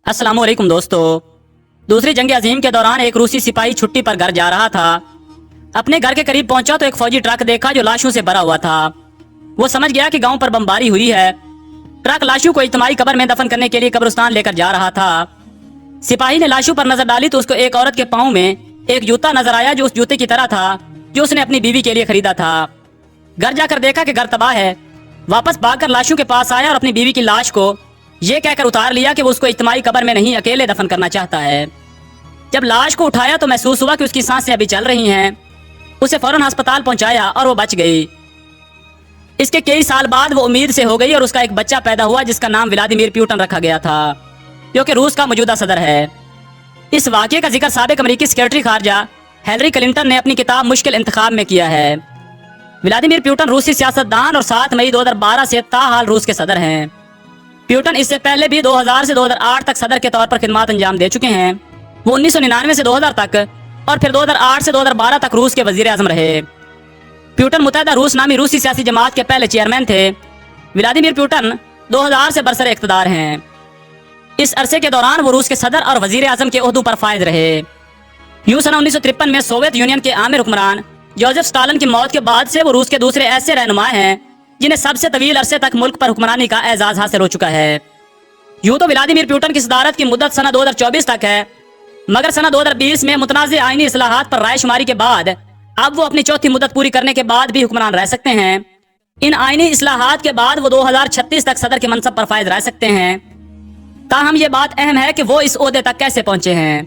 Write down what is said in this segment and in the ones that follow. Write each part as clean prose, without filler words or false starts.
अस्सलाम वालेकुम दोस्तों। दूसरी जंग अजीम के दौरान एक रूसी सिपाही छुट्टी पर घर जा रहा था। अपने घर के करीब पहुंचा तो एक फौजी ट्रक देखा जो लाशों से भरा हुआ था। वो समझ गया कि गांव पर बमबारी हुई है। ट्रक लाशों को इज्तिमाई कब्र में दफन करने के लिए कब्रिस्तान लेकर जा रहा था। सिपाही ने लाशों पर नजर डाली तो उसको एक औरत के पाँव में एक जूता नजर आया जो उस जूते की तरह था जो उसने अपनी बीवी के लिए खरीदा था। घर जाकर देखा कि घर तबाह है। वापस भागकर लाशों के पास आया और अपनी बीवी की लाश को ये कहकर उतार लिया कि वो उसको इज्तिमाई कब्र में नहीं अकेले दफन करना चाहता है। जब लाश को उठाया तो महसूस हुआ कि उसकी सांसें अभी चल रही हैं। उसे फौरन अस्पताल पहुंचाया और वो बच गई। इसके कई साल बाद वो उम्मीद से हो गई और उसका एक बच्चा पैदा हुआ जिसका नाम व्लादिमीर पुतिन रखा गया था जो कि रूस का मौजूदा सदर है। इस वाक़ये का जिक्र साबिक अमेरिकी सेक्रेटरी खारजा हिलरी क्लिंटन ने अपनी किताब मुश्किल इंतखाब में किया है। व्लादिमीर पुतिन रूसी सियासतदान और 7 मई 2012 से ताहाल रूस के सदर हैं। पुतिन इससे पहले भी 2000 से 2008 तक सदर के तौर पर खिदमत अंजाम दे चुके हैं। वो 1999 से 2000 तक और फिर 2008 से 2012 तक रूस के वजीर आजम रहे। पुतिन मुत्तहिदा रूस नामी रूसी सियासी जमात के पहले चेयरमैन थे। व्लादिमीर पुतिन 2000 से बरसर इख्तिदार हैं। इस अरसे के दौरान वो रूस के सदर और वजीर आजम के ओहदों पर फायज रहे। यूं सन 1953 में सोवियत यूनियन के आमिर हुक्मरान जोसेफ स्टालिन की मौत के बाद से वो रूस के दूसरे ऐसे रहनुमा हैं जिन्हें सबसे तवील अरसे तक मुल्क पर हुक्मरानी का एजाज हासिल हो चुका है। यूं तो व्लादिमीर पुतिन की सदारत की मुद्दत सना 2024 तक है, मगर सना 2020 में मुतनाज़ आईनी इस्लाहात पर रायशुमारी के बाद अब वो अपनी चौथी मुद्दत पूरी करने के बाद भी हुक्मरान रह सकते हैं। इन आईनी इस्लाहात के बाद वो 2036 तक सदर के मनसब पर फायज रह सकते हैं। ताहम ये बात अहम है कि वो इस ओहदे तक कैसे पहुंचे हैं।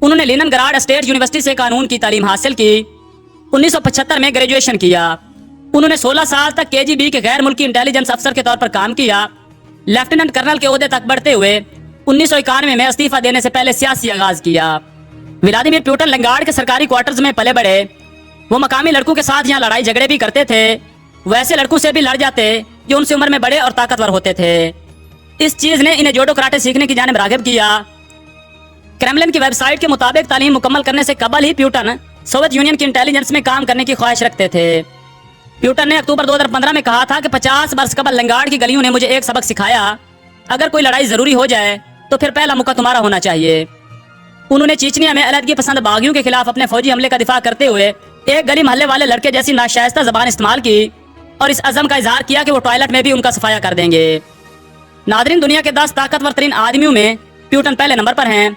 उन्होंने लेनिनग्राड स्टेट यूनिवर्सिटी से कानून की तालीम हासिल की। 1975 में ग्रेजुएशन किया। उन्होंने 16 साल तक केजीबी के गैर मुल्की इंटेलिजेंस अफसर के तौर पर काम किया। लेफ्टिनेंट कर्नल के ओहदे तक बढ़ते हुए 1991 में इस्तीफा देने से पहले सियासी आगाज किया। व्लादिमीर पुतिन लंगाड़ के सरकारी क्वार्टर्स में पले बड़े। वो मकामी लड़कों के साथ यहाँ लड़ाई झगड़े भी करते थे। वैसे लड़कों से भी लड़ जाते जो उनसे उम्र में बड़े और ताकतवर होते थे। इस चीज ने इन्हें जोडो कराटे सीखने की जानिब राग़िब किया। क्रेमलिन की वेबसाइट के मुताबिक तालीम मुकम्मल करने से कबल ही पुतिन सोवियत यूनियन की इंटेलिजेंस में काम करने की ख्वाहिश रखते थे। पुतिन ने अक्टूबर 2015 में कहा था कि 50 वर्ष कबल लंगाड़ की गलियों ने मुझे एक सबक सिखाया, अगर कोई लड़ाई जरूरी हो जाए तो फिर पहला मौका तुम्हारा होना चाहिए। उन्होंने चीचनिया में अलहदगी पसंद बागियों के खिलाफ अपने फौजी हमले का दिफा करते हुए एक गली महल्ले वाले लड़के जैसी नाशाइस्ता जबान इस्तेमाल की और इस अज़म का इजहार किया कि वो टॉयलेट में भी उनका सफाया कर देंगे। नादरीन, दुनिया के 10 ताकतवर तरीन आदमियों में पुतिन पहले नंबर पर हैं।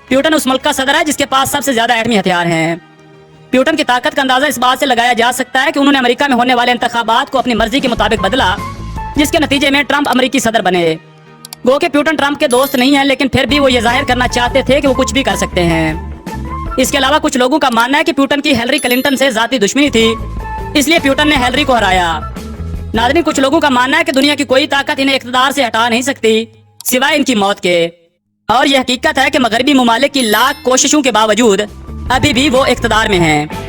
पुतिन उस मुल्क का सदर है जिसके पास सबसे ज्यादा एटमी हथियार हैं। पुतिन की ताकत का अंदाजा इस बात से लगाया जा सकता है कि उन्होंने अमेरिका में होने वाले इंतखाबात को अपनी मर्जी के मुताबिक बदला, जिसके नतीजे में ट्रंप अमेरिकी सदर बने। गो के पुतिन ट्रंप के दोस्त नहीं है, लेकिन फिर भी वो ये जाहिर करना चाहते थे कि वो कुछ भी कर सकते हैं। इसके अलावा कुछ लोगों का मानना है कि पुतिन की हिलरी क्लिंटन से जाती दुश्मनी थी, इसलिए पुतिन ने हिलरी को हराया। नाज़रीन, कुछ लोगों का मानना है कि दुनिया की कोई ताकत इन्हें इक़्तिदार से हटा नहीं सकती सिवाय इनकी मौत के। और यह हकीकत है कि मगरबी ममालिक की लाख कोशिशों के बावजूद अभी भी वो इक़्तिदार में हैं।